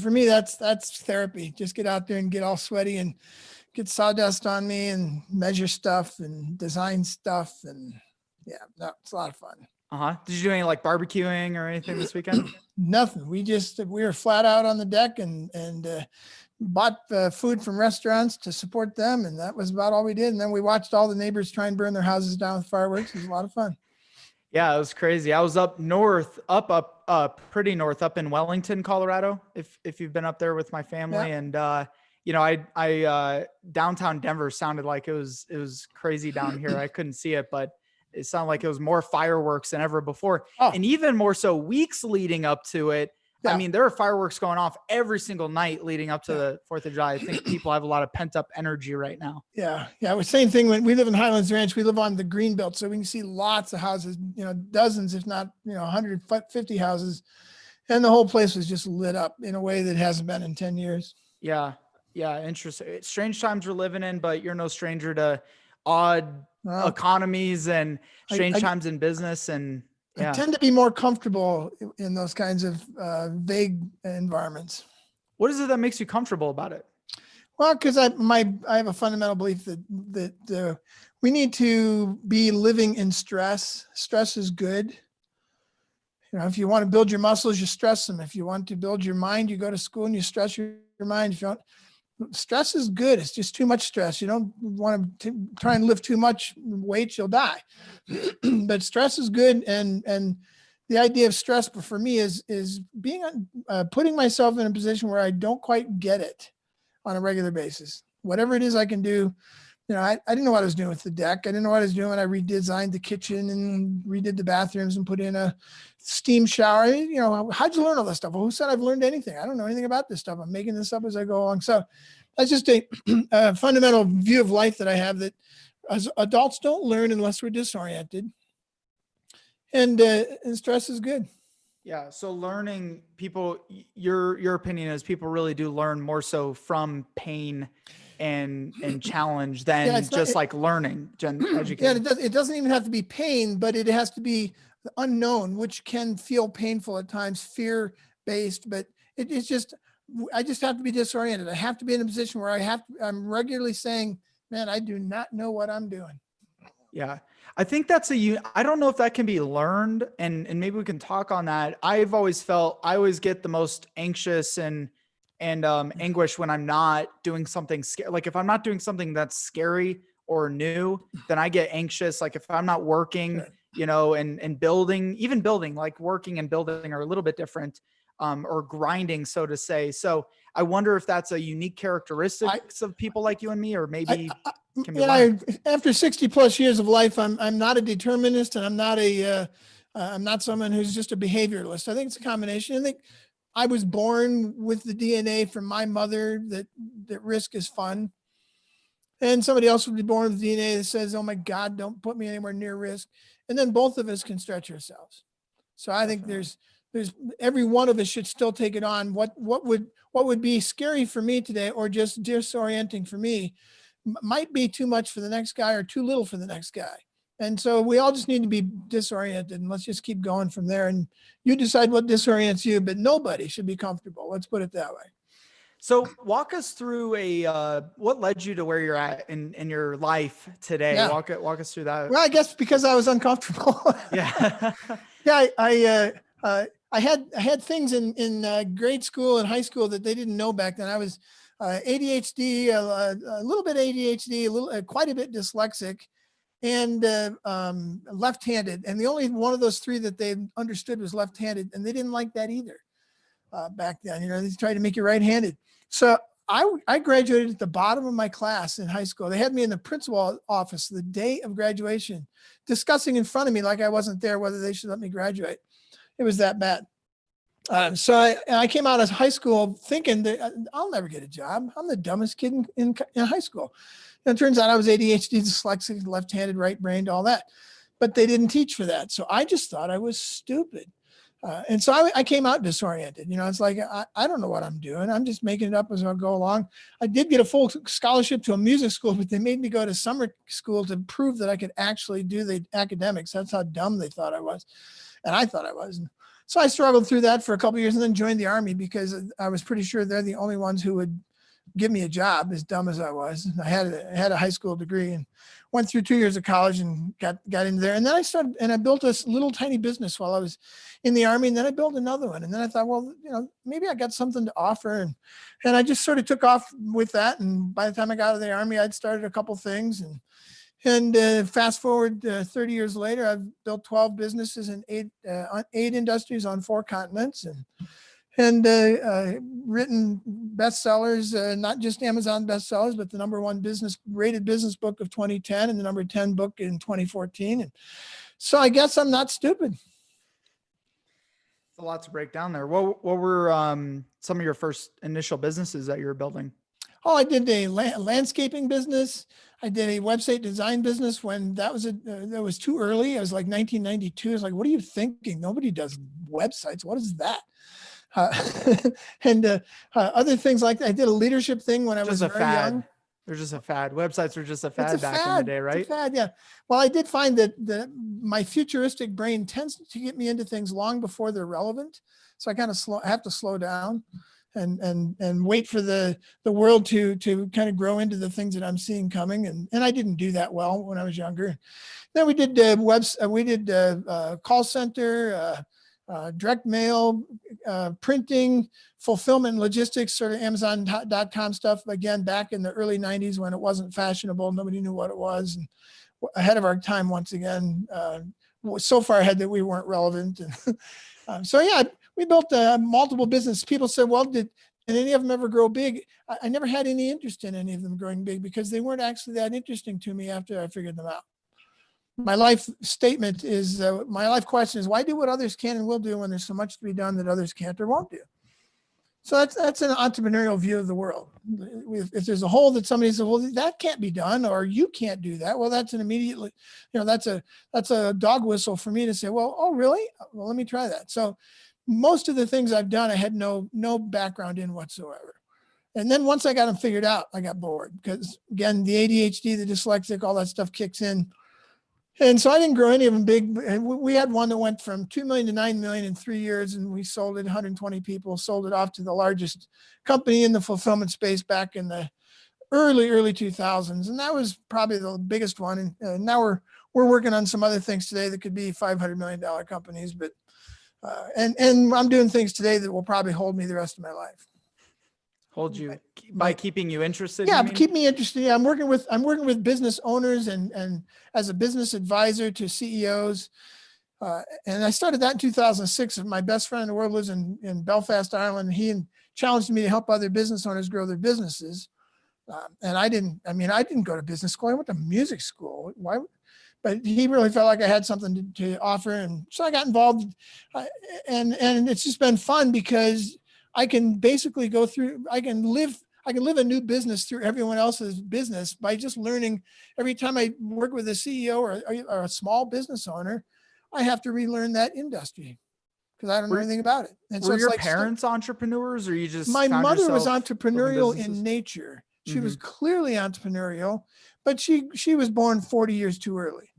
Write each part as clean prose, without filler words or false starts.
for me, that's therapy. Just get out there and get all sweaty and get sawdust on me and measure stuff and design stuff. And yeah, no, it's a lot of fun. Did you do any like barbecuing or anything this weekend? Nothing. We were flat out on the deck and bought food from restaurants to support them. And that was about all we did. And then we watched all the neighbors try and burn their houses down with fireworks. It was a lot of fun. Yeah, it was crazy. I was up north, pretty north, up in Wellington, Colorado. If you've been up there with my family, yeah. And you know, I downtown Denver sounded like it was crazy down here. I couldn't see it, but it sounded like it was more fireworks than ever before, and even more so weeks leading up to it. Yeah. I mean, there are fireworks going off every single night leading up to the 4th of July. I think people have a lot of pent up energy right now. Yeah. Yeah. Same thing when we live in Highlands Ranch, we live on the green belt. So we can see lots of houses, you know, dozens, if not, 150 houses. And the whole place was just lit up in a way that hasn't been in 10 years. Yeah. Yeah. Interesting. Strange times we're living in, but you're no stranger to odd economies and strange times in business. And yeah. I tend to be more comfortable in those kinds of vague environments. What is it that makes you comfortable about it? Well, because I have a fundamental belief that we need to be living in stress. Stress is good. You know, if you want to build your muscles, you stress them. If you want to build your mind, you go to school and you stress your mind. If you don't, stress is good. It's just too much stress. You don't want to try and lift too much weight, you'll die. But stress is good. And the idea of stress for me is being putting myself in a position where I don't quite get it on a regular basis. Whatever it is I can do. You know, I didn't know what I was doing with the deck. I didn't know what I was doing when I redesigned the kitchen and redid the bathrooms and put in a steam shower. You know, how'd you learn all this stuff? Well, who said I've learned anything? I don't know anything about this stuff. I'm making this up as I go along. So that's just a fundamental view of life that I have, that as adults don't learn unless we're disoriented. And stress is good. Yeah. So learning, people, your opinion is people really do learn more so from pain and challenge than like learning, education. Yeah, it doesn't even have to be pain, but it has to be the unknown, which can feel painful at times, fear-based, but it's just, I just have to be disoriented. I have to be in a position where I'm regularly saying, man, I do not know what I'm doing. Yeah. I think that's I don't know if that can be learned, and maybe we can talk on that. I've always felt, I always get the most anxious and anguish when I'm not doing something scary. Like if I'm not doing something that's scary or new, then I get anxious. Like if I'm not working, and building, like working and building are a little bit different, or grinding, so to say. So I wonder if that's a unique characteristic of people like you and me, or maybe can be learned. After 60 plus years of life, I'm not a determinist, and I'm not someone who's just a behavioralist. I think it's a combination. I think I was born with the DNA from my mother that risk is fun. And somebody else would be born with DNA that says, oh my God, don't put me anywhere near risk. And then both of us can stretch ourselves. So I think there's every one of us should still take it on. What would be scary for me today, or just disorienting for me, might be too much for the next guy or too little for the next guy. And so we all just need to be disoriented, and let's just keep going from there. And you decide what disorients you, but nobody should be comfortable. Let's put it that way. So walk us through what led you to where you're at in your life today. Yeah. Walk us through that. Well, I guess because I was uncomfortable. Yeah. Yeah. I had things in grade school and high school that they didn't know back then. I was ADHD, a little bit ADHD, quite a bit dyslexic, and left-handed. And the only one of those three that they understood was left-handed, and they didn't like that either back then. They tried to make you right-handed. So I graduated at the bottom of my class in high school. They had me in the principal's office the day of graduation, discussing in front of me like I wasn't there whether they should let me graduate. It was that bad. So I came out of high school thinking that I'll never get a job. I'm the dumbest kid in high school. And it turns out I was ADHD, dyslexic, left-handed, right-brained, all that. But they didn't teach for that. So I just thought I was stupid. And so I came out disoriented. It's like, I don't know what I'm doing. I'm just making it up as I go along. I did get a full scholarship to a music school, but they made me go to summer school to prove that I could actually do the academics. That's how dumb they thought I was. And I thought I was. So I struggled through that for a couple of years and then joined the Army because I was pretty sure they're the only ones who would give me a job, as dumb as I was. I had a high school degree and went through 2 years of college and got into there. And then I started, and I built this little tiny business while I was in the Army. And then I built another one. And then I thought, well, maybe I got something to offer. And I just sort of took off with that. And by the time I got out of the Army, I'd started a couple things. And fast forward 30 years later, I've built 12 businesses in eight industries on 4 continents, and written bestsellers, not just Amazon bestsellers, but the #1 rated business book of 2010 and the #10 book in 2014. And so I guess I'm not stupid. It's a lot to break down there. What were some of your first initial businesses that you were building? Oh, I did a landscaping business. I did a website design business when that was too early. It was like 1992. I was like, what are you thinking? Nobody does websites. What is that? And other things like that. I did a leadership thing when I was very young. They're just a fad. Websites were just a fad back in the day, right? It's a fad, yeah. Well, I did find that my futuristic brain tends to get me into things long before they're relevant. So I kind of have to slow down and wait for the world to kind of grow into the things that I'm seeing coming. And I didn't do that well when I was younger. Then we did call center, direct mail, printing, fulfillment, and logistics, sort of Amazon.com stuff. Again, back in the early 90s when it wasn't fashionable, nobody knew what it was. And ahead of our time once again, so far ahead that we weren't relevant. And so yeah, we built multiple businesses. People said, well, did any of them ever grow big? I never had any interest in any of them growing big because they weren't actually that interesting to me after I figured them out. My life statement is, my life question is, why do what others can and will do when there's so much to be done that others can't or won't do? So that's an entrepreneurial view of the world. If there's a hole that somebody says, well, that can't be done, or you can't do that. Well, that's an immediately, that's a dog whistle for me to say, well, oh, really? Well, let me try that. So most of the things I've done, I had no background in whatsoever. And then once I got them figured out, I got bored because again, the ADHD, the dyslexic, all that stuff kicks in. And so I didn't grow any of them big. We had one that went from 2 million to 9 million in 3 years, and we sold it 120 people, sold it off to the largest company in the fulfillment space back in the early 2000s. And that was probably the biggest one. And now we're working on some other things today that could be $500 million companies, but and I'm doing things today that will probably hold me the rest of my life. Hold you by keeping you interested? Yeah, keep me interested. Yeah, I'm working with business owners and as a business advisor to CEOs. And I started that in 2006. My best friend in the world lives in Belfast, Ireland. He challenged me to help other business owners grow their businesses. And I didn't go to business school. I went to music school. Why? But he really felt like I had something to offer. And so I got involved. And it's just been fun because I can basically I can live a new business through everyone else's business by just learning. Every time I work with a CEO or a small business owner, I have to relearn that industry because I don't know anything about it. And so were your parents entrepreneurs, or you just? My mother was entrepreneurial in nature. She was clearly entrepreneurial, but she was born 40 years too early.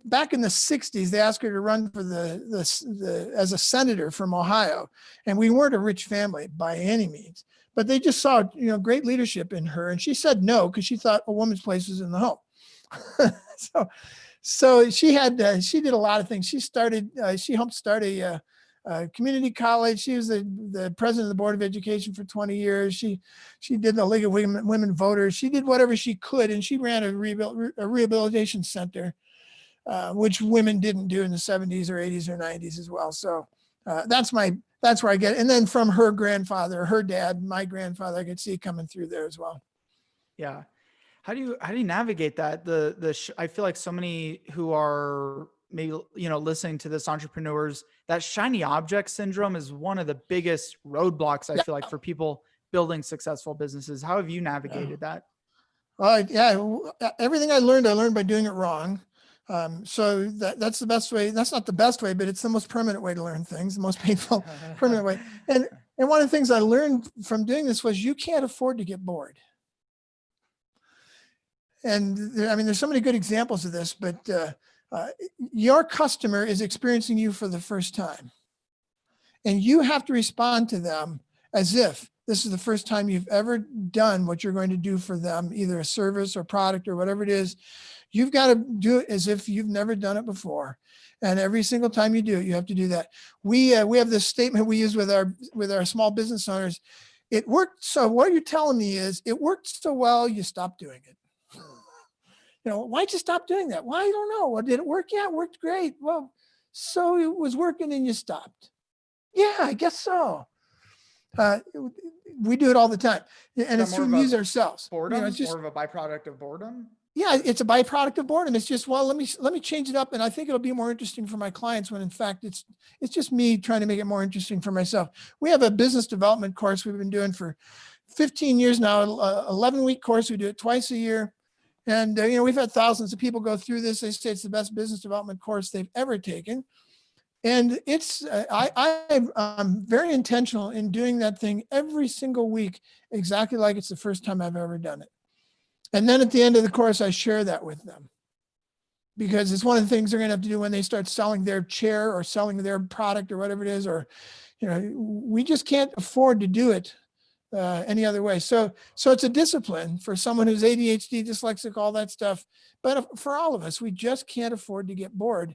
Back in the 60s, they asked her to run for as a senator from Ohio. And we weren't a rich family by any means, but they just saw, great leadership in her. And she said no, because she thought a woman's place was in the home. So she did a lot of things. She helped start a community college. She was the president of the board of education for 20 years. She did the League of Women Voters. She did whatever she could. And she ran a rehabilitation center, which women didn't do in the 70s or 80s or 90s as well. So that's where I get it. And then from her grandfather, her dad, my grandfather, I could see coming through there as well. Yeah. How do you navigate that? I feel like so many who are maybe, listening to this, entrepreneurs, that shiny object syndrome is one of the biggest roadblocks, I feel like, for people building successful businesses. How have you navigated that? Everything I learned by doing it wrong. So that's the best way. That's not the best way, but it's the most permanent way to learn things, the most painful permanent way. And one of the things I learned from doing this was you can't afford to get bored. And there's so many good examples of this, but your customer is experiencing you for the first time. And you have to respond to them as if this is the first time you've ever done what you're going to do for them, either a service or product or whatever it is. You've got to do it as if you've never done it before. And every single time you do it, you have to do that. We have this statement we use with our small business owners. It worked. So what you're telling me is it worked so well, you stopped doing it. Why'd you stop doing that? Well, I don't know. Well, did it work? Yeah, it worked great. Well, so it was working and you stopped. Yeah, I guess so. We do it all the time. And it's to amuse ourselves. Boredom, it's just more of a byproduct of boredom. Yeah, it's a byproduct of boredom. It's just, well, let me change it up. And I think it'll be more interesting for my clients when in fact it's just me trying to make it more interesting for myself. We have a business development course we've been doing for 15 years now, 11-week course. We do it twice a year. And, we've had thousands of people go through this. They say it's the best business development course they've ever taken. And it's, I'm very intentional in doing that thing every single week, exactly like it's the first time I've ever done it. And then at the end of the course, I share that with them because it's one of the things they're going to have to do when they start selling their chair or selling their product or whatever it is, or, we just can't afford to do it any other way. So it's a discipline for someone who's ADHD, dyslexic, all that stuff. But for all of us, we just can't afford to get bored.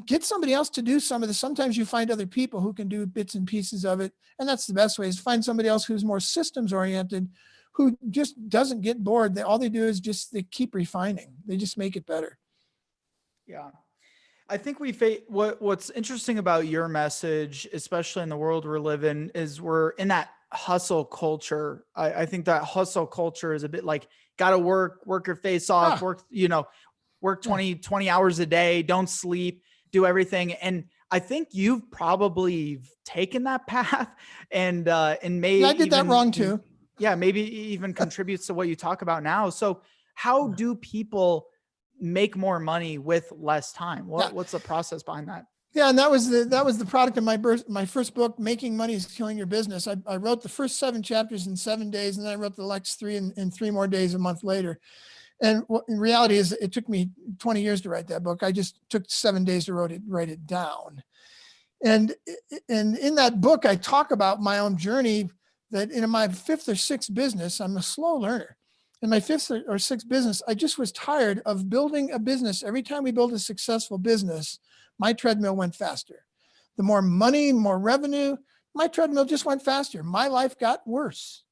Get somebody else to do some of this. Sometimes you find other people who can do bits and pieces of it. And that's the best way, is find somebody else who's more systems oriented, who just doesn't get bored. All they do is they keep refining. They just make it better. Yeah. I think what's interesting about your message, especially in the world we're living, is we're in that hustle culture. I think that hustle culture is a bit like, gotta work your face off, work 20 hours a day, don't sleep, do everything. And I think you've probably taken that path and maybe I did that wrong too. Yeah. Maybe even contributes to what you talk about now. So how do people make more money with less time? What's the process behind that? Yeah, and that was the product of my first book, Making Money is Killing Your Business. I wrote the first 7 chapters in 7 days, and then I wrote the next 3 in 3 more days a month later. And what in reality is, it took me 20 years to write that book. I just took 7 days to write it down. And in that book, I talk about my own journey, that in my 5th or 6th business, I'm a slow learner. In my 5th or 6th business, I just was tired of building a business. Every time we build a successful business, my treadmill went faster. The more money, more revenue, my treadmill just went faster. My life got worse.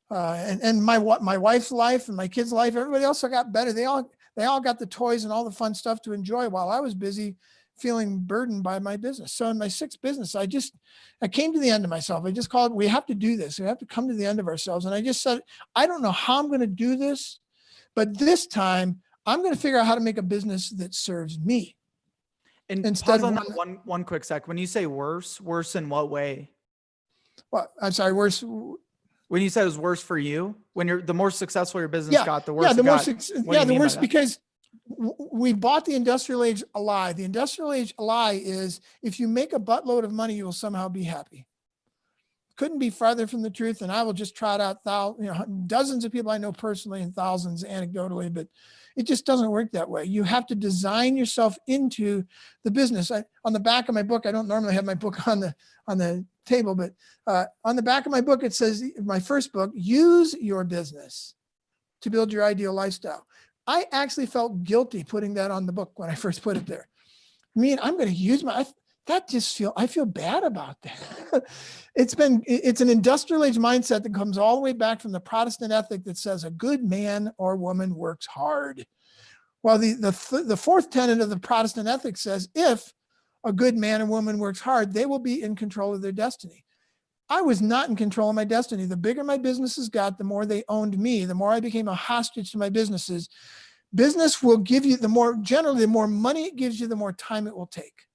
And my wife's life and my kids' life, everybody else got better. They all got the toys and all the fun stuff to enjoy while I was busy feeling burdened by my business. So in my 6th business, I came to the end of myself. I just called, we have to do this. We have to come to the end of ourselves. And I just said, I don't know how I'm going to do this, but this time I'm going to figure out how to make a business that serves me. And instead pause on that one quick sec. When you say worse in what way? Well, I'm sorry, worse. When you said it was worse for you, when the more successful your business got, the worse. Yeah, the worse, because we bought the industrial age a lie. The industrial age lie is, if you make a buttload of money, you will somehow be happy. Couldn't be farther from the truth. And I will just trot out dozens of people I know personally and thousands anecdotally, but it just doesn't work that way. You have to design yourself into the business. On the back of my book, I don't normally have my book on the table, but on the back of my book, it says, my first book, Use Your Business to Build Your Ideal Lifestyle. I actually felt guilty putting that on the book when I first put it there. I mean, I'm going to use I feel bad about that. It's an industrial age mindset that comes all the way back from the Protestant ethic that says a good man or woman works hard. Well, the 4th tenet of the Protestant ethic says, if a good man or woman works hard, they will be in control of their destiny. I was not in control of my destiny. The bigger my businesses got, the more they owned me, the more I became a hostage to my businesses. Business will give you the more money it gives you, the more time it will take.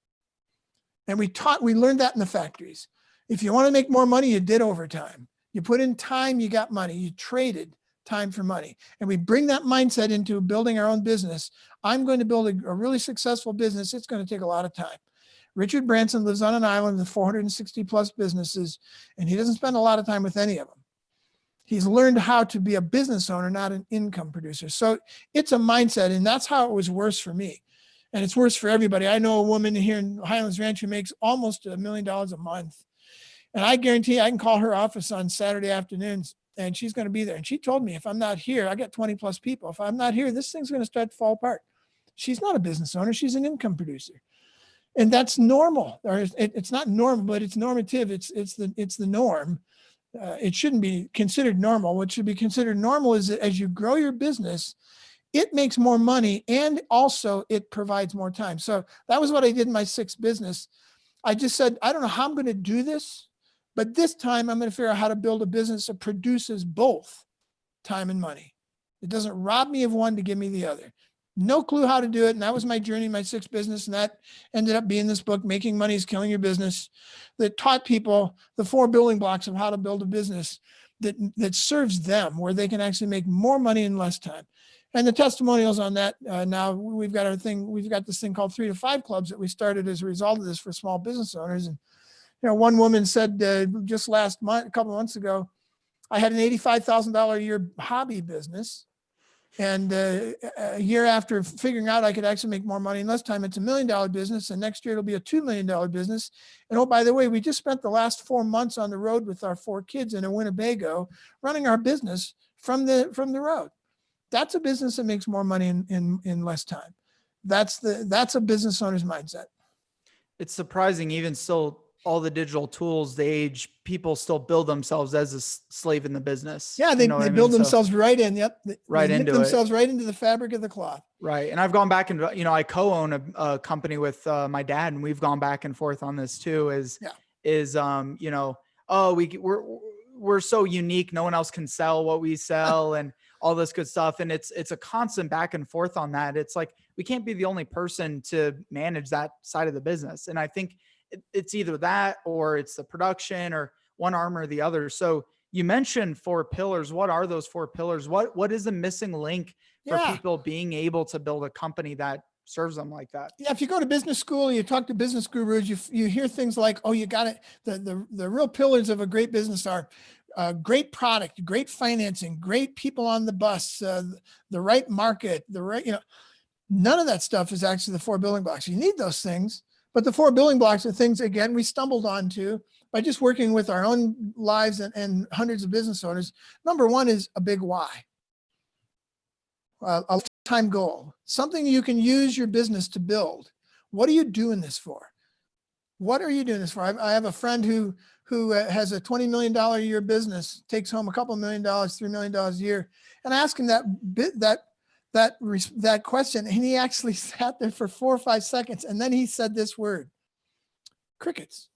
And we learned that in the factories. If you want to make more money, you did overtime. You put in time, you got money. You traded time for money. And we bring that mindset into building our own business. I'm going to build a really successful business. It's going to take a lot of time. Richard Branson lives on an island with 460 plus businesses, and he doesn't spend a lot of time with any of them. He's learned how to be a business owner, not an income producer. So it's a mindset, and that's how it was worse for me. And it's worse for everybody. I know a woman here in Highlands Ranch who makes almost $1 million a month. And I guarantee I can call her office on Saturday afternoons and she's going to be there. And she told me, if I'm not here, I got 20 plus people. If I'm not here, this thing's going to start to fall apart. She's not a business owner. She's an income producer. And that's normal. Or it's not normal, but it's normative. It's the norm. It shouldn't be considered normal. What should be considered normal is that as you grow your business, it makes more money and also it provides more time. So that was what I did in my sixth business. I just said, I don't know how I'm going to do this, but this time I'm going to figure out how to build a business that produces both time and money. It doesn't rob me of one to give me the other. No clue how to do it. And that was my journey, my sixth business. And that ended up being this book, Making Money is Killing Your Business, that taught people the 4 building blocks of how to build a business that serves them, where they can actually make more money in less time. And the testimonials on that, now we've got this thing called 3 to 5 clubs that we started as a result of this for small business owners. And, one woman said just last month, a couple of months ago, I had an $85,000 a year hobby business. And a year after figuring out I could actually make more money in less time, it's $1 million business. And next year it'll be a $2 million business. And oh, by the way, we just spent the last 4 months on the road with our 4 kids in a Winnebago, running our business from the road. That's a business that makes more money in less time. That's a business owner's mindset. It's surprising, even still, all the digital tools, people still build themselves as a slave in the business. Yeah, they build themselves right in. Yep. Right into themselves right into the fabric of the cloth. Right. And I've gone back and, I co-own a company with my dad, and we've gone back and forth on this too, we're so unique. No one else can sell what we sell and all this good stuff. And it's a constant back and forth on that. It's like, we can't be the only person to manage that side of the business. And I think it's either that or it's the production or one arm or the other. So you mentioned 4 pillars. What are those 4 pillars? What is the missing link for people being able to build a company that serves them like that? Yeah. If you go to business school, you talk to business gurus, you hear things like, oh, you got it. The real pillars of a great business are great product, great financing, great people on the bus, the right market, none of that stuff is actually the 4 building blocks. You need those things, but the 4 building blocks are things, again, we stumbled onto by just working with our own lives and hundreds of business owners. Number 1 is a big why. A lifetime goal, something you can use your business to build. What are you doing this for? What are you doing this for? I have a friend who has a $20 million a year business, takes home a couple $1 million, $3 million a year. And I asked him that question, and he actually sat there for 4 or 5 seconds. And then he said this word, crickets.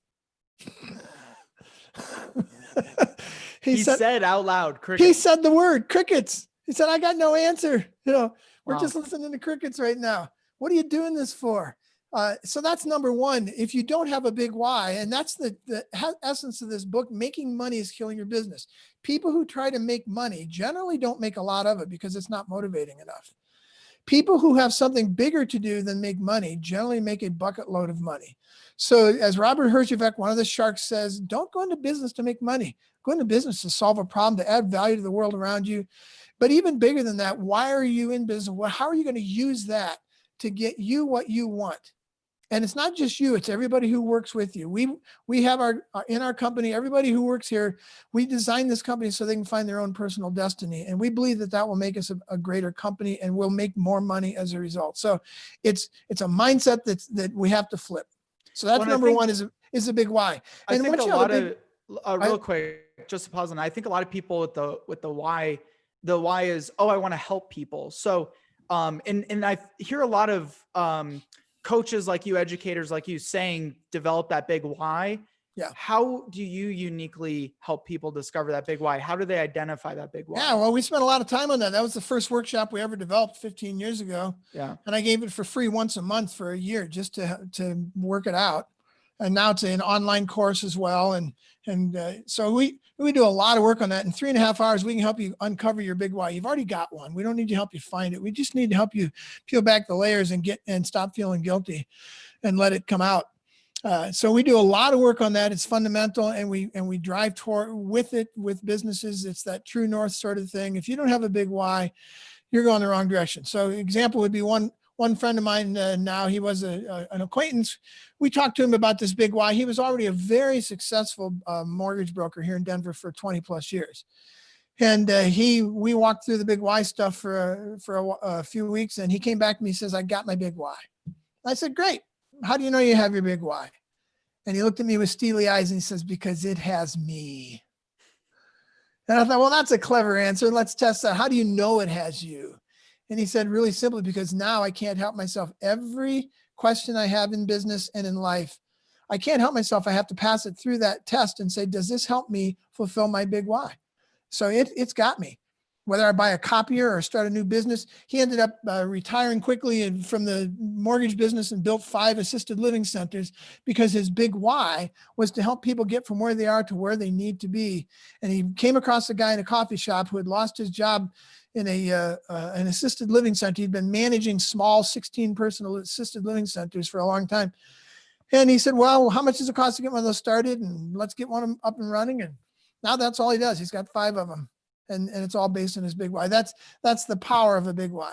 he said out loud, crickets. He said the word crickets. He said, I got no answer. We're just listening to crickets right now. What are you doing this for? So that's number 1. If you don't have a big why, and that's the essence of this book, Making Money is Killing Your Business. People who try to make money generally don't make a lot of it because it's not motivating enough. People who have something bigger to do than make money generally make a bucket load of money. So as Robert Herjavec, one of the sharks, says, don't go into business to make money. Go into business to solve a problem, to add value to the world around you. But even bigger than that, why are you in business? Well, how are you going to use that to get you what you want? And it's not just you, it's everybody who works with you. We have in our company, everybody who works here, we designed this company so they can find their own personal destiny. And we believe that will make us a greater company and we'll make more money as a result. So it's a mindset that we have to flip. So that's number 1 is a big why. And I think real quick, just to pause on that, I think a lot of people with the why is, I want to help people. So, and I hear a lot of, coaches like you, educators like you saying, develop that big why. Yeah. How do you uniquely help people discover that big why? How do they identify that big why? Yeah, well, we spent a lot of time on that. That was the first workshop we ever developed 15 years ago. Yeah. And I gave it for free once a month for a year just to work it out. And now it's an online course as well. And so we do a lot of work on that. In 3.5 hours, we can help you uncover your big why. You've already got one. We don't need to help you find it. We just need to help you peel back the layers and stop feeling guilty and let it come out. So we do a lot of work on that. It's fundamental, and we drive toward with businesses. It's that true north sort of thing. If you don't have a big why, you're going the wrong direction. So example would be one one friend of mine now, he was an acquaintance. We talked to him about this big why. He was already a very successful mortgage broker here in Denver for 20 plus years. And we walked through the big why stuff for a few weeks, and he came back to me and says, I got my big why. I said, great. How do you know you have your big why? And he looked at me with steely eyes and he says, because it has me. And I thought, well, that's a clever answer. Let's test that. How do you know it has you? And he said, really simply, because now I can't help myself. Every question I have in business and in life, I can't help myself. I have to pass it through that test and say, does this help me fulfill my big why? So it's got me. Whether I buy a copier or start a new business, he ended up retiring quickly and from the mortgage business and built 5 assisted living centers because his big why was to help people get from where they are to where they need to be. And he came across a guy in a coffee shop who had lost his job in an assisted living center. He'd been managing small 16-person assisted living centers for a long time. And he said, well, how much does it cost to get one of those started? And let's get one up and running. And now that's all he does. He's got 5 of them. And it's all based on his big why. That's the power of a big why.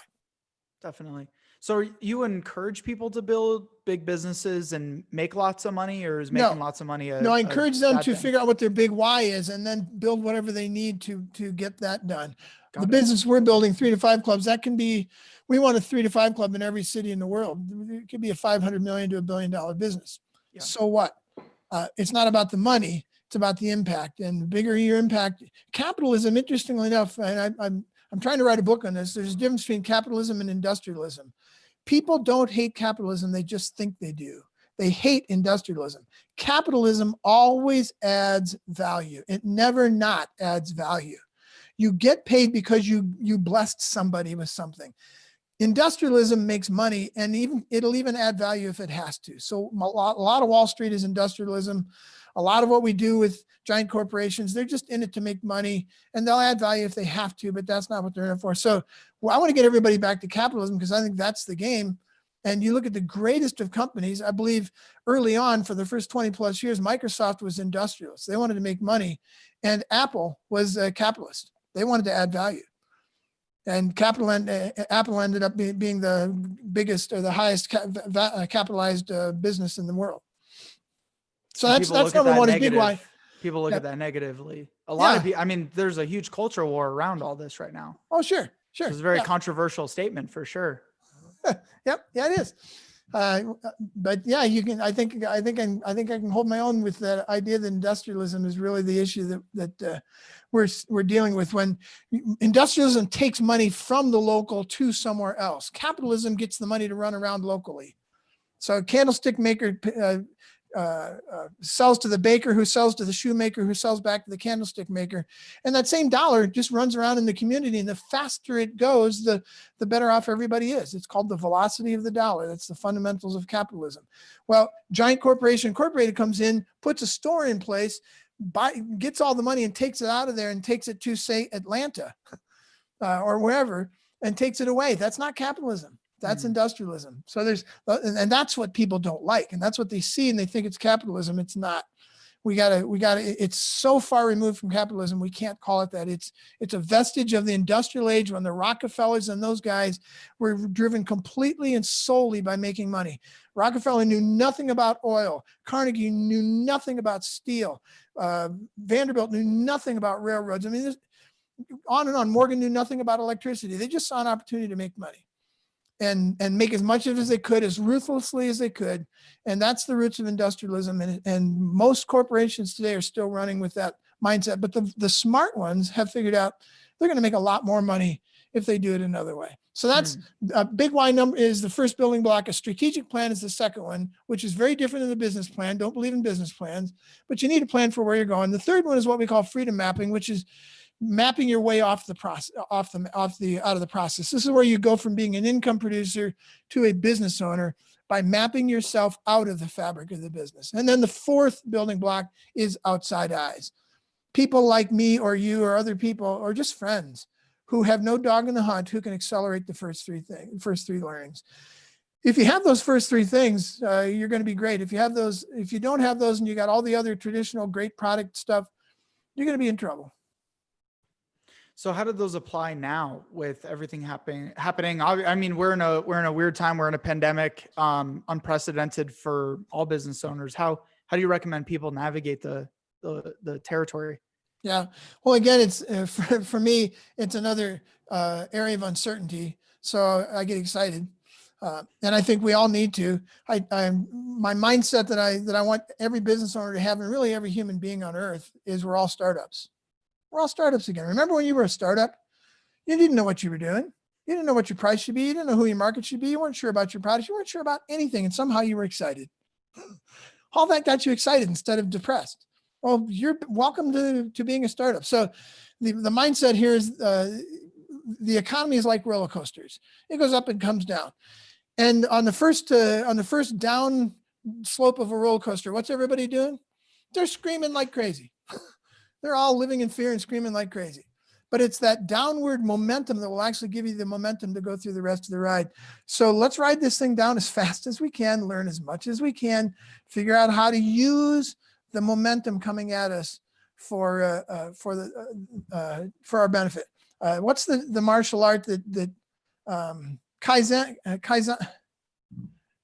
Definitely. So you encourage people to build big businesses and make lots of money, or is making lots of money? No, I encourage them to figure out what their big why is and then build whatever they need to get that done. The business we're building, 3 to 5 clubs, that can be, we want a 3 to 5 club in every city in the world. It could be a $500 million to $1 billion business. Yeah. So what? It's not about the money. It's about the impact, and the bigger your impact. Capitalism, interestingly enough, and I'm trying to write a book on this. There's a difference between capitalism and industrialism. People don't hate capitalism. They just think they do. They hate industrialism. Capitalism always adds value. It never not adds value. You get paid because you blessed somebody with something. Industrialism makes money, and it'll even add value if it has to. So a lot of Wall Street is industrialism. A lot of what we do with giant corporations, they're just in it to make money, and they'll add value if they have to, but that's not what they're in it for. So I want to get everybody back to capitalism because I think that's the game. And you look at the greatest of companies, I believe early on for the first 20 plus years, Microsoft was industrialist. They wanted to make money, and Apple was a capitalist. They wanted to add value. And Apple ended up being the biggest or the highest capitalized business in the world. So that's number one is big why. People look at that negatively. A lot of people, I mean, there's a huge culture war around all this right now. Oh, sure. It's a very controversial statement for sure. Yep. Yeah, it is. But yeah, you can, I think I can hold my own with that idea that industrialism is really the issue that we're dealing with. When industrialism takes money from the local to somewhere else, capitalism gets the money to run around locally. So a candlestick maker sells to the baker, who sells to the shoemaker, who sells back to the candlestick maker. And that same dollar just runs around in the community. And the faster it goes, the better off everybody is. It's called the velocity of the dollar. That's the fundamentals of capitalism. Well, giant corporation incorporated comes in, puts a store in place, gets all the money and takes it out of there and takes it to, say, Atlanta or wherever, and takes it away. That's not capitalism. That's industrialism. So and that's what people don't like. And that's what they see. And they think it's capitalism. It's not. We gotta, it's so far removed from capitalism. We can't call it that. It's a vestige of the industrial age when the Rockefellers and those guys were driven completely and solely by making money. Rockefeller knew nothing about oil. Carnegie knew nothing about steel. Vanderbilt knew nothing about railroads. I mean, on and on. Morgan knew nothing about electricity. They just saw an opportunity to make money. And make as much of it as they could, as ruthlessly as they could. And that's the roots of industrialism. And most corporations today are still running with that mindset. But the smart ones have figured out they're going to make a lot more money if they do it another way. So that's a big why number is the first building block. A strategic plan is the second one, which is very different than the business plan. Don't believe in business plans, but you need a plan for where you're going. The third one is what we call freedom mapping, which is mapping your way out of the process. This is where you go from being an income producer to a business owner by mapping yourself out of the fabric of the business. And then the fourth building block is outside eyes. People like me or you or other people or just friends who have no dog in the hunt who can accelerate the first three learnings. If you have those first 3 things, you're going to be great. If you don't have those and you got all the other traditional great product stuff, you're going to be in trouble. So how did those apply now with everything happening? I mean, we're in a weird time. We're in a pandemic, unprecedented for all business owners. How do you recommend people navigate the territory? Yeah. Well, again, it's for me, it's another area of uncertainty. So I get excited, and I think we all need to. My mindset that I want every business owner to have, and really every human being on earth, is we're all startups. We're all startups again. Remember when you were a startup? You didn't know what you were doing. You didn't know what your price should be. You didn't know who your market should be. You weren't sure about your product. You weren't sure about anything, and somehow you were excited. All that got you excited instead of depressed. Well, you're welcome to being a startup. So the mindset here is the economy is like roller coasters. It goes up and comes down. And on the first down slope of a roller coaster, what's everybody doing? They're screaming like crazy. They're all living in fear and screaming like crazy. But it's that downward momentum that will actually give you the momentum to go through the rest of the ride. So let's ride this thing down as fast as we can, learn as much as we can, figure out how to use the momentum coming at us for our benefit. What's the martial art that Kaizen?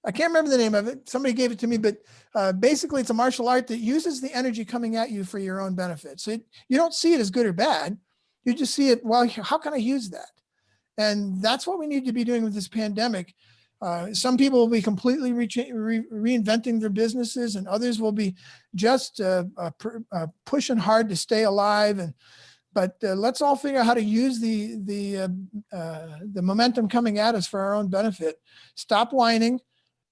I can't remember the name of it. Somebody gave it to me, but basically it's a martial art that uses the energy coming at you for your own benefit. So you don't see it as good or bad. You just see it, well, how can I use that? And that's what we need to be doing with this pandemic. Some people will be completely reinventing their businesses, and others will be just pushing hard to stay alive. But let's all figure out how to use the momentum coming at us for our own benefit. Stop whining.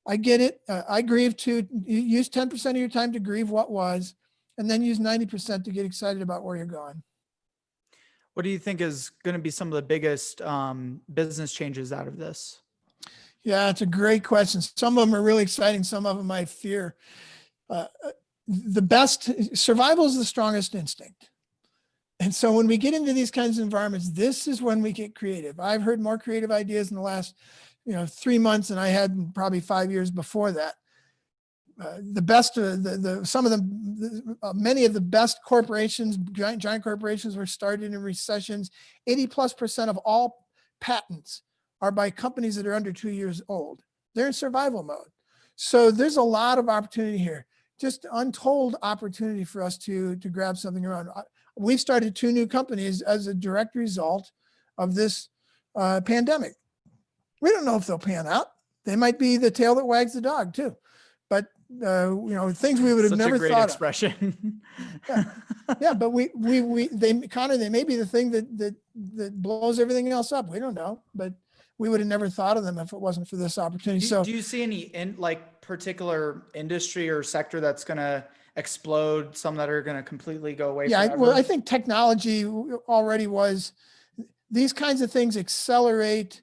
I get it. I grieve too. Use 10% of your time to grieve what was, and then use 90% to get excited about where you're going. What do you think is going to be some of the biggest business changes out of this? Yeah, it's a great question. Some of them are really exciting. Some of them I fear. The best survival is the strongest instinct. And so when we get into these kinds of environments, this is when we get creative. I've heard more creative ideas in the last, 3 months than I had in probably 5 years before that. Many of the best corporations, giant corporations, were started in recessions. 80+% of all patents are by companies that are under 2 years old. They're in survival mode. So there's a lot of opportunity here, just untold opportunity for us to grab something around. We've started 2 new companies as a direct result of this pandemic. We don't know if they'll pan out. They might be the tail that wags the dog too. But things we would have never thought expression. Of. Yeah, but they may be the thing that blows everything else up. We don't know, but we would have never thought of them if it wasn't for this opportunity. Do you see any particular industry or sector that's going to explode? Some that are going to completely go away? Yeah, forever? well, I think technology already was. These kinds of things accelerate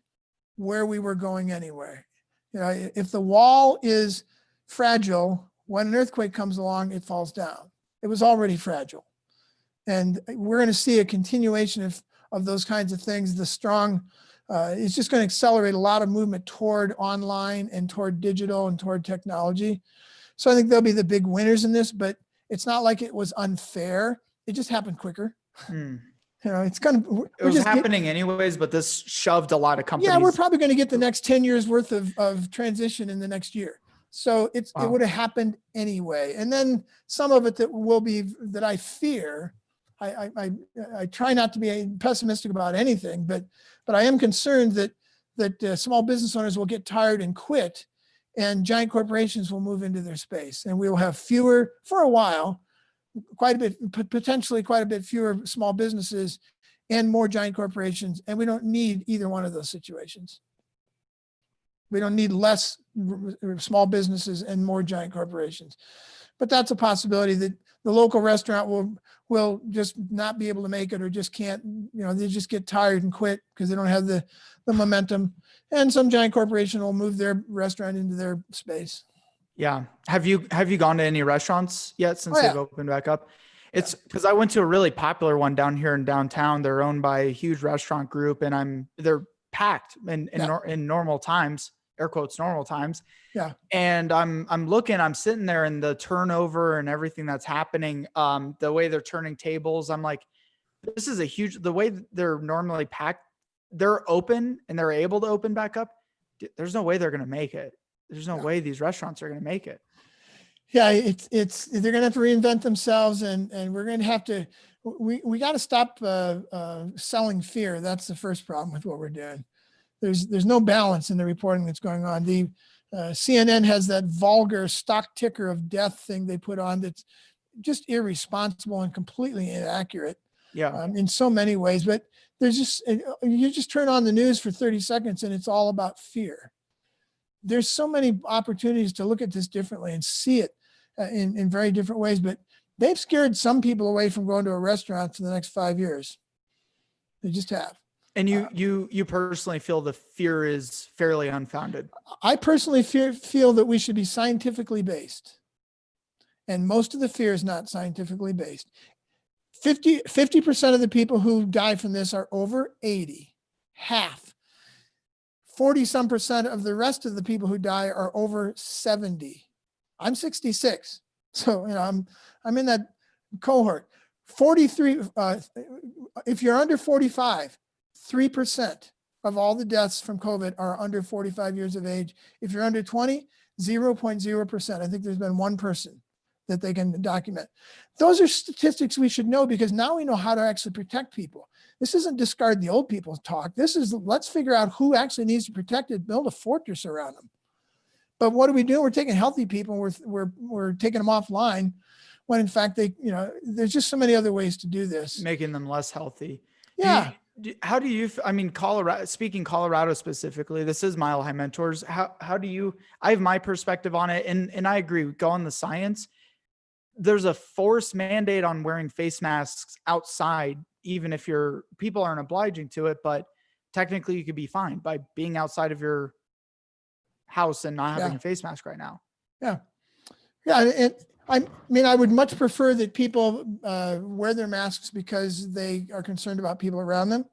where we were going anyway. If the wall is fragile, when an earthquake comes along, it falls down. It was already fragile. And we're going to see a continuation of those kinds of things. The strong, it's just going to accelerate a lot of movement toward online and toward digital and toward technology. So I think they'll be the big winners in this, but it's not like it was unfair. It just happened quicker. It's going to. It was happening anyways, but this shoved a lot of companies. Yeah, we're probably going to get the next 10 years worth of transition in the next year. So it would have happened anyway. And then some of it that I fear. I try not to be pessimistic about anything, but I am concerned that small business owners will get tired and quit, and giant corporations will move into their space, and we will have fewer for a while. Potentially quite a bit fewer small businesses and more giant corporations. And we don't need either one of those situations. We don't need less small businesses and more giant corporations. But that's a possibility that the local restaurant will just not be able to make it, or just can't, they just get tired and quit because they don't have the momentum. And some giant corporation will move their restaurant into their space. Yeah. Have you gone to any restaurants yet since they've opened back up? It's because I went to a really popular one down here in downtown. They're owned by a huge restaurant group, and they're packed in normal times, air quotes, normal times. Yeah. And I'm sitting there, and the turnover and everything that's happening, the way they're turning tables, I'm like, this is a huge, the way that they're normally packed, they're open and they're able to open back up. There's no way they're going to make it. There's no way these restaurants are going to make it. Yeah, they're going to have to reinvent themselves, and we're going to have to, we got to stop selling fear. That's the first problem with what we're doing. There's no balance in the reporting that's going on. The CNN has that vulgar stock ticker of death thing they put on that's just irresponsible and completely inaccurate. Yeah. In so many ways, but there's just, you just turn on the news for 30 seconds and it's all about fear. There's so many opportunities to look at this differently and see it in very different ways, but they've scared some people away from going to a restaurant for the next 5 years. They just have. And you personally feel the fear is fairly unfounded? I personally feel that we should be scientifically based. And most of the fear is not scientifically based. 50% of the people who die from this are over 80, half. 40-some% of the rest of the people who die are over 70. I'm 66. So, I'm in that cohort. 43, if you're under 45, 3% of all the deaths from COVID are under 45 years of age. If you're under 20, 0.0%. I think there's been one person that they can document. Those are statistics we should know, because now we know how to actually protect people. This isn't discard the old people's talk. This is, let's figure out who actually needs to be protected, build a fortress around them. But what do we do? We're taking healthy people, we're taking them offline, when in fact there's just so many other ways to do this. Making them less healthy. Yeah. How do you, Colorado, speaking Colorado specifically, this is Mile High Mentors. How do you, I have my perspective on it, and I agree, go on the science. There's a forced mandate on wearing face masks outside, even if people aren't obliging to it, but technically you could be fined by being outside of your house and not having a face mask right now. Yeah. Yeah. And I would much prefer that people wear their masks because they are concerned about people around them.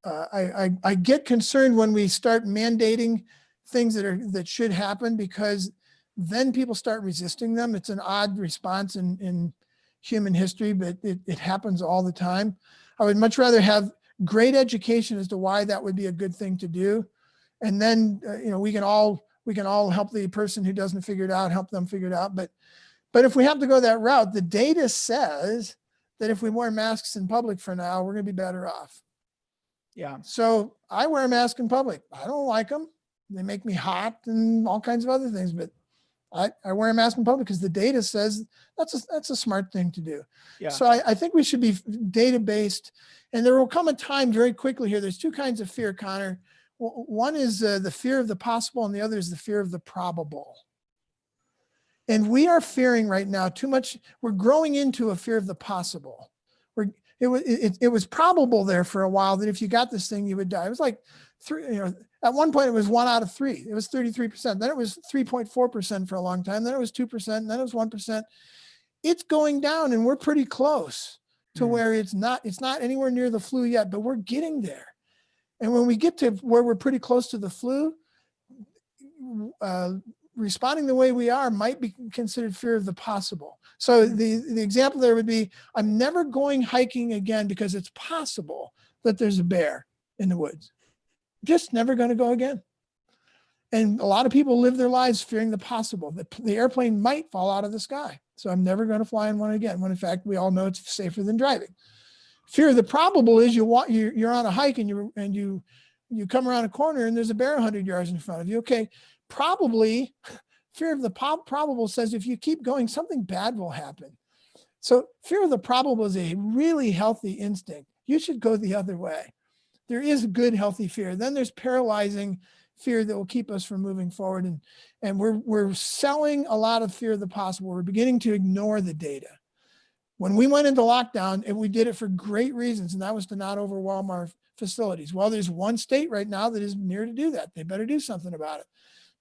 I get concerned when we start mandating things that should happen, because then people start resisting them. It's an odd response in human history, but it happens all the time. I would much rather have great education as to why that would be a good thing to do. And then, we can all help the person who doesn't figure it out, help them figure it out. But if we have to go that route, the data says that if we wear masks in public for now, we're going to be better off. Yeah. So I wear a mask in public. I don't like them. They make me hot and all kinds of other things, but I wear a mask in public because the data says that's a smart thing to do. Yeah. So I think we should be data-based, and there will come a time very quickly here. There's two kinds of fear, Connor. One is the fear of the possible, and the other is the fear of the probable. And we are fearing right now too much. We're growing into a fear of the possible. It was probable there for a while that if you got this thing, you would die. It was like at one point it was 1 out of 3. It was 33%. Then it was 3.4% for a long time. Then it was 2%. And then it was 1%. It's going down, and we're pretty close to where it's not anywhere near the flu yet, but we're getting there. And when we get to where we're pretty close to the flu, responding the way we are might be considered fear of the possible. So the example there would be, I'm never going hiking again because it's possible that there's a bear in the woods. Just never going to go again. And a lot of people live their lives fearing the possible, that the airplane might fall out of the sky. So I'm never going to fly in one again, when in fact we all know it's safer than driving. Fear of the probable is you're on a hike and you come around a corner and there's a bear 100 yards in front of you. Okay, probably fear of the probable says if you keep going, something bad will happen. So fear of the probable is a really healthy instinct. You should go the other way. There is good, healthy fear. Then there's paralyzing fear that will keep us from moving forward. And we're selling a lot of fear of the possible. We're beginning to ignore the data. When we went into lockdown, and we did it for great reasons, and that was to not overwhelm our facilities. Well, there's one state right now that is near to do that. They better do something about it.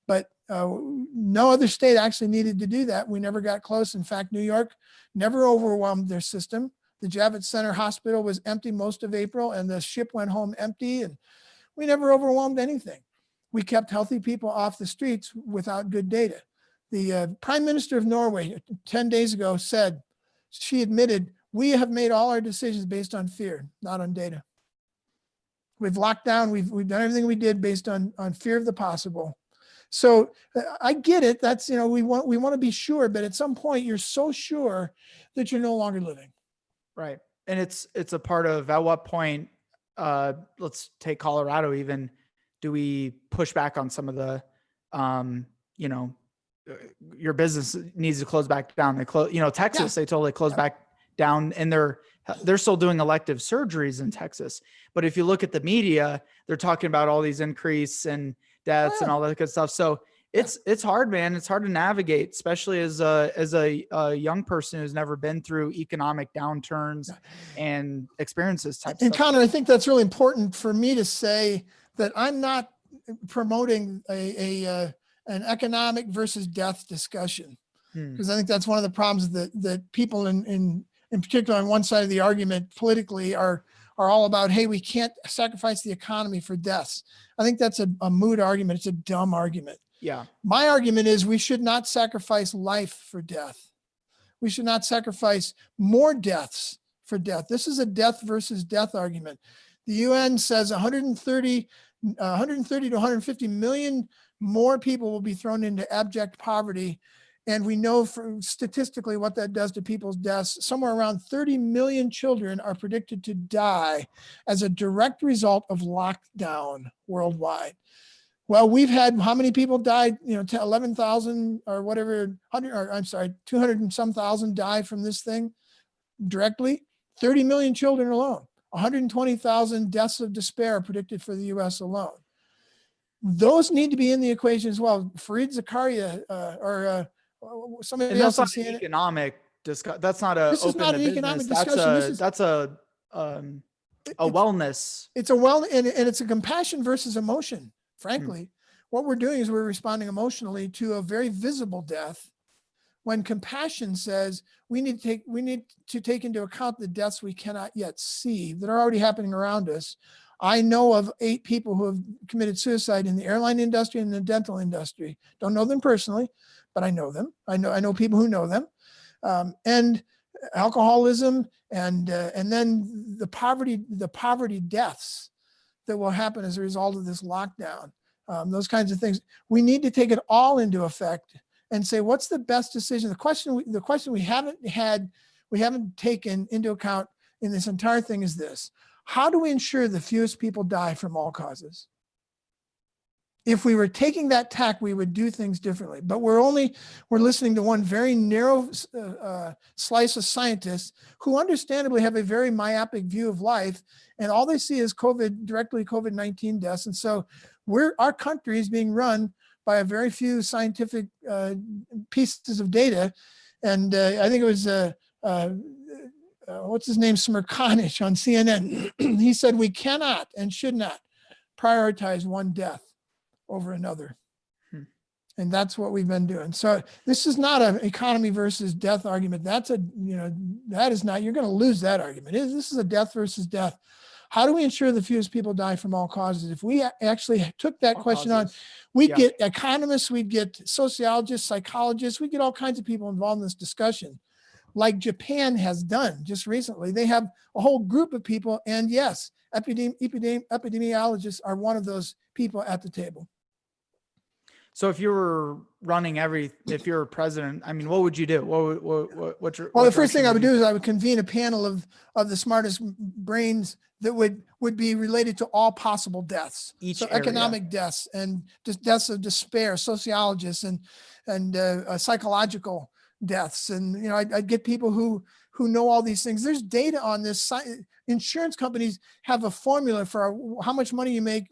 But no other state actually needed to do that. We never got close. In fact, New York never overwhelmed their system. The Javits Center Hospital was empty most of April, and the ship went home empty, and we never overwhelmed anything. We kept healthy people off the streets without good data. The Prime Minister of Norway 10 days ago said, she admitted, We have made all our decisions based on fear, not on data. We've locked down. We've done everything we did based on fear of the possible. So I get it. That's, we want to be sure, but at some point you're so sure that you're no longer living. Right. And it's a part of, at what point, let's take Colorado even, do we push back on some of the, your business needs to close back down. They close, Texas, they totally closed back down, and they're still doing elective surgeries in Texas. But if you look at the media, they're talking about all these increase and deaths and all that good stuff. So it's hard, man. It's hard to navigate, especially as a young person who's never been through economic downturns and experiences type And stuff. Connor, I think that's really important for me to say that I'm not promoting an economic versus death discussion, because I think that's one of the problems that people in particular on one side of the argument politically are all about, hey, we can't sacrifice the economy for deaths. I think that's a moot argument. It's a dumb argument. Yeah. My argument is we should not sacrifice life for death. We should not sacrifice more deaths for death. This is a death versus death argument. The UN says 130 to 150 million more people will be thrown into abject poverty. And we know statistically what that does to people's deaths. Somewhere around 30 million children are predicted to die as a direct result of lockdown worldwide. Well, we've had how many people died? 11,000 or whatever, 200 and some thousand die from this thing directly. 30 million children alone. 120,000 deaths of despair predicted for the U.S. alone. Those need to be in the equation as well. Fareed Zakaria or somebody And else. that's not an economic discussion. That's not a. This is not an economic discussion. That's a wellness. It's and it's a compassion versus emotion. Frankly, what we're doing is we're responding emotionally to a very visible death, when compassion says we need to take into account the deaths we cannot yet see that are already happening around us. I know of 8 people who have committed suicide in the airline industry and the dental industry. Don't know them personally, but I know them. I know people who know them, and alcoholism, and then the poverty deaths that will happen as a result of this lockdown. Those kinds of things. We need to take it all into effect and say, what's the best decision? The question we haven't taken into account in this entire thing is this: how do we ensure the fewest people die from all causes? If we were taking that tack, we would do things differently. But we're listening to one very narrow slice of scientists who understandably have a very myopic view of life, and all they see is COVID-19 deaths. And so our country is being run by a very few scientific pieces of data. And I think it was what's his name, Smirkanish on CNN. He said we cannot and should not prioritize one death over another. And that's what we've been doing. So this is not an economy versus death argument. That is not, you're going to lose that argument. This is a death versus death. How do we ensure the fewest people die from all causes? If we actually took that question on, we'd get economists, we'd get sociologists, psychologists, we'd get all kinds of people involved in this discussion, like Japan has done just recently. They have a whole group of people, and yes, epidemiologists are one of those people at the table. So if you were if you're president, I mean, what would you do? The first thing I would do is I would convene a panel of the smartest brains that would be related to all possible deaths. Economic deaths and just deaths of despair, sociologists and psychological deaths. And, I'd get people who know all these things. There's data on this. Insurance companies have a formula for how much money you make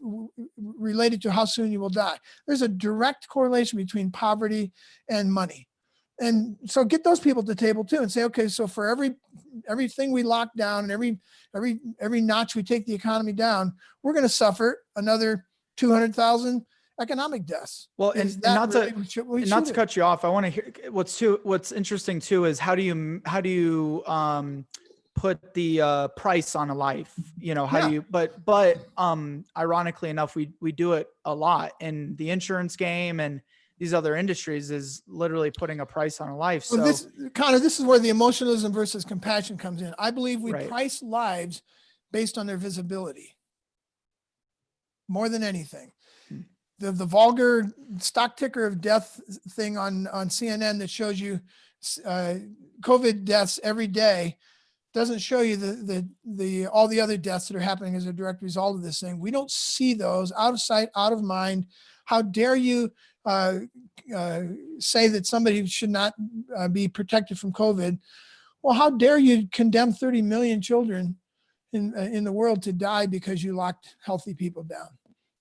related to how soon you will die. There's a direct correlation between poverty and money. And so get those people at the table too and say, okay, so for everything we lock down and every notch we take the economy down, we're going to suffer another 200,000 economic deaths. Well, and not to cut you off, I want to hear what's interesting too is how do you put the price on a life? Do you? But ironically enough, we do it a lot in the insurance game, and these other industries is literally putting a price on a life. So Well, Connor, this is where the emotionalism versus compassion comes in. I believe we Right. price lives based on their visibility more than anything. Hmm. The vulgar stock ticker of death thing on CNN that shows you COVID deaths every day doesn't show you the all the other deaths that are happening as a direct result of this thing. We don't see those. Out of sight, out of mind. How dare you say that somebody should not be protected from COVID? Well, how dare you condemn 30 million children in the world to die because you locked healthy people down?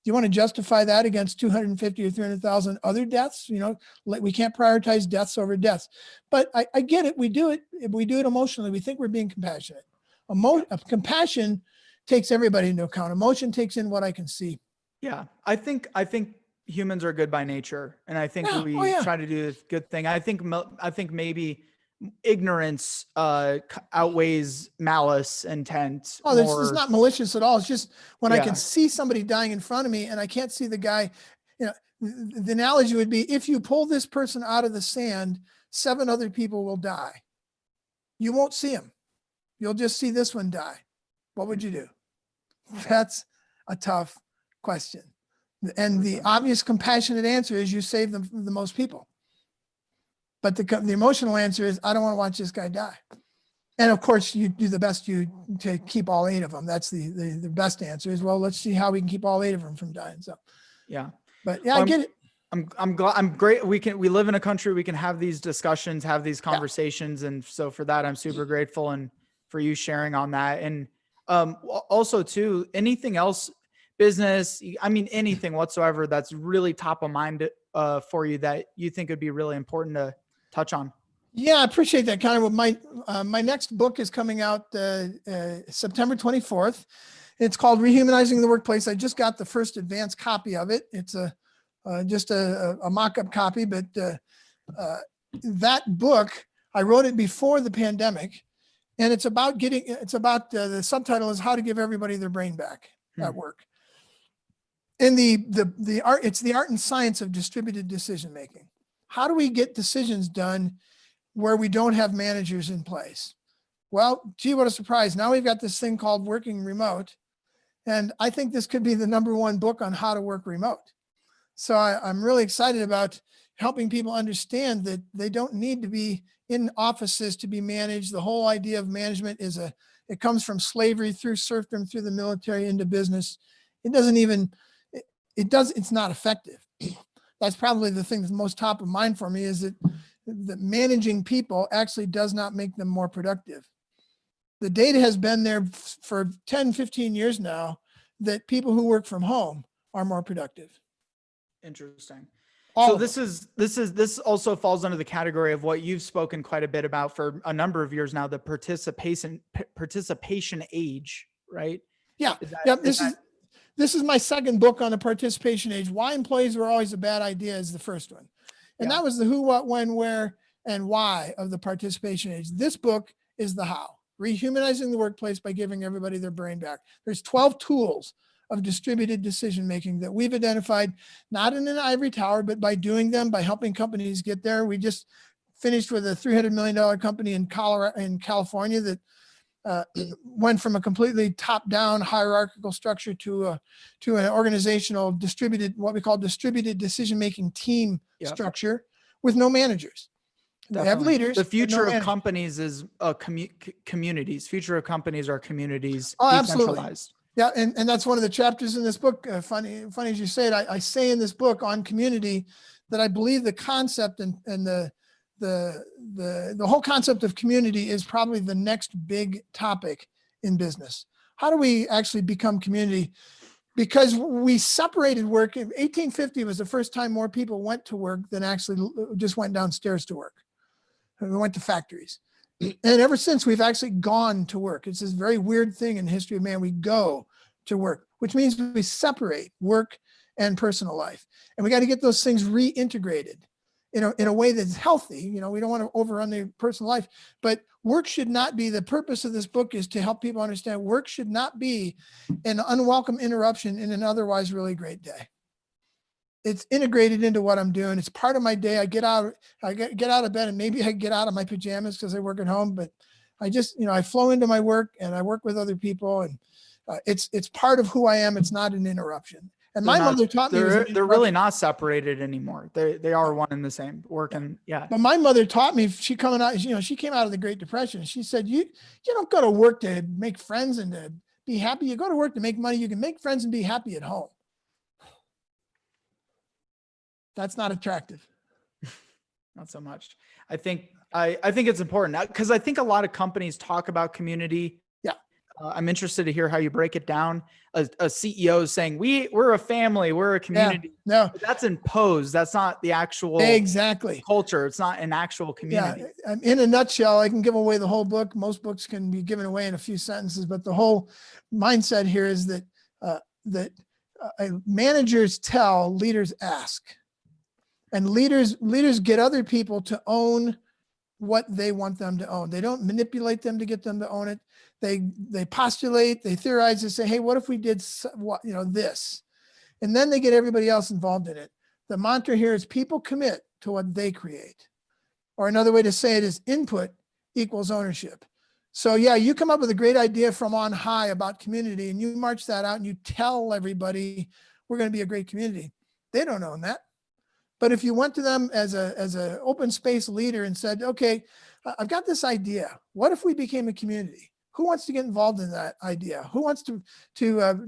Do you want to justify that against 250 or 300,000 other deaths? You know, we can't prioritize deaths over deaths. But I get it. We do it. If we do it emotionally, we think we're being compassionate. Compassion takes everybody into account. Emotion takes in what I can see. yeah, I think humans are good by nature, and I think Yeah. we Oh, yeah. try to do this good thing. I think maybe ignorance outweighs malice intent Oh, it's more. not malicious at all. It's just when I Yeah. can see somebody dying in front of me and I can't see the guy, you know, the analogy would be if you pull this person out of the sand, 7 other people will die. You won't see them. You'll just see this one die. What would you do? That's a tough question. And the obvious compassionate answer is you save the most people. But the emotional answer is, I don't want to watch this guy die. And of course, you do the best to keep all 8 of them. That's the best answer is, well, let's see how we can keep all 8 of them from dying. So, Yeah. but yeah, well, I get it. I'm glad. I'm great. We live in a country, we can have these discussions, have these conversations. Yeah. And so for that, I'm super grateful. And for you sharing on that. And also too, anything else, business, I mean, anything whatsoever that's really top of mind for you that you think would be really important to touch on. Yeah, I appreciate that, Connor. My next book is coming out September 24th. It's called Rehumanizing the Workplace. I just got the first advanced copy of it. It's just a mock-up copy, but that book, I wrote it before the pandemic, and it's about the subtitle is How to Give Everybody Their Brain Back at Work. And it's the art and science of distributed decision making. How do we get decisions done where we don't have managers in place? Well, gee, what a surprise. Now we've got this thing called working remote. And I think this could be the #1 book on how to work remote. So I'm really excited about helping people understand that they don't need to be in offices to be managed. The whole idea of management it comes from slavery through serfdom, through the military into business. It's not effective. That's probably the thing that's most top of mind for me is that managing people actually does not make them more productive. The data has been there for 10, 15 years now that people who work from home are more productive. Interesting. So this also falls under the category of what you've spoken quite a bit about for a number of years now, the participation age, right? Yeah. This is my second book on the participation age. Why employees were always a bad idea is the first one. And that was the who, what, when, where, and why of the participation age. This book is the how. Rehumanizing the workplace by giving everybody their brain back. There's 12 tools of distributed decision-making that we've identified, not in an ivory tower, but by doing them, by helping companies get there. We just finished with a $300 million company in California that went from a completely top-down hierarchical structure to an organizational what we call distributed decision-making team structure with no managers. They have leaders. The future of companies is communities. Future of companies are communities. Oh, decentralized. Absolutely. Yeah, and that's one of the chapters in this book. Funny as you say it, I say in this book on community that I believe the concept and the whole concept of community is probably the next big topic in business. How do we actually become community? Because we separated work. 1850 was the first time more people went to work than actually just went downstairs to work. We went to factories. And ever since, we've actually gone to work. It's this very weird thing in the history of man. We go to work, which means we separate work and personal life. And we got to get those things reintegrated in a way that's healthy. You know, we don't want to overrun the personal life, but work should not be, the purpose of this book is to help people understand work should not be an unwelcome interruption in an otherwise really great day. it's integrated into what I'm doing. It's part of my day. I get out of bed, and maybe I get out of my pajamas because I work at home, but I just, I flow into my work and I work with other people, and it's part of who I am. It's not an interruption. And my mother taught me they're really not separated anymore. They are one and the same, working. Yeah. But my mother taught me, she came out of the Great Depression. She said, you don't go to work to make friends and to be happy. You go to work to make money. You can make friends and be happy at home. That's not attractive. Not so much. I think it's important because I think a lot of companies talk about community. Yeah. I'm interested to hear how you break it down. A CEO is saying we're a family, we're a community. Yeah, no, but that's imposed. That's not the actual culture. It's not an actual community. Yeah. In a nutshell, I can give away the whole book. Most books can be given away in a few sentences, but the whole mindset here is that managers tell, leaders ask, and leaders get other people to own what they want them to own. They don't manipulate them to get them to own it. They postulate, they theorize, they say, hey, what if we did this? And then they get everybody else involved in it. The mantra here is people commit to what they create. Or another way to say it is input equals ownership. So yeah, you come up with a great idea from on high about community and you march that out and you tell everybody we're going to be a great community. They don't own that. But if you went to them as a open space leader and said, okay, I've got this idea. What if we became a community? Who wants to get involved in that idea? Who wants to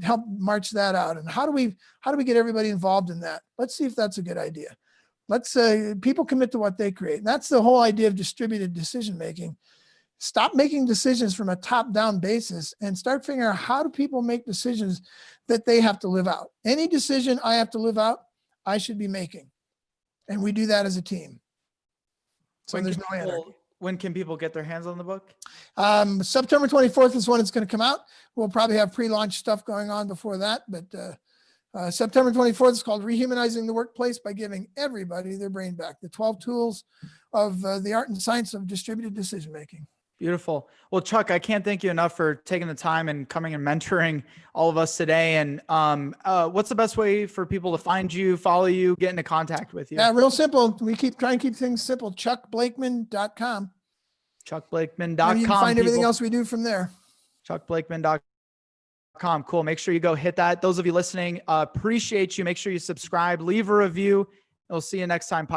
help march that out? And how do we get everybody involved in that? Let's see if that's a good idea. Let's people commit to what they create. And that's the whole idea of distributed decision making. Stop making decisions from a top-down basis and start figuring out how do people make decisions that they have to live out. Any decision I have to live out, I should be making. And we do that as a team. So there's no anarchy. When can people get their hands on the book? September 24th is when it's going to come out. We'll probably have pre-launch stuff going on before that, but September 24th is called Rehumanizing the Workplace by Giving Everybody Their Brain Back, the 12 tools of the art and science of distributed decision-making. Beautiful. Well, Chuck, I can't thank you enough for taking the time and coming and mentoring all of us today. And what's the best way for people to find you, follow you, get into contact with you? Yeah, real simple. We try and keep things simple. ChuckBlakeman.com. ChuckBlakeman.com. You can find everything else we do from there. ChuckBlakeman.com. Cool. Make sure you go hit that. Those of you listening, appreciate you. Make sure you subscribe, leave a review. We'll see you next time.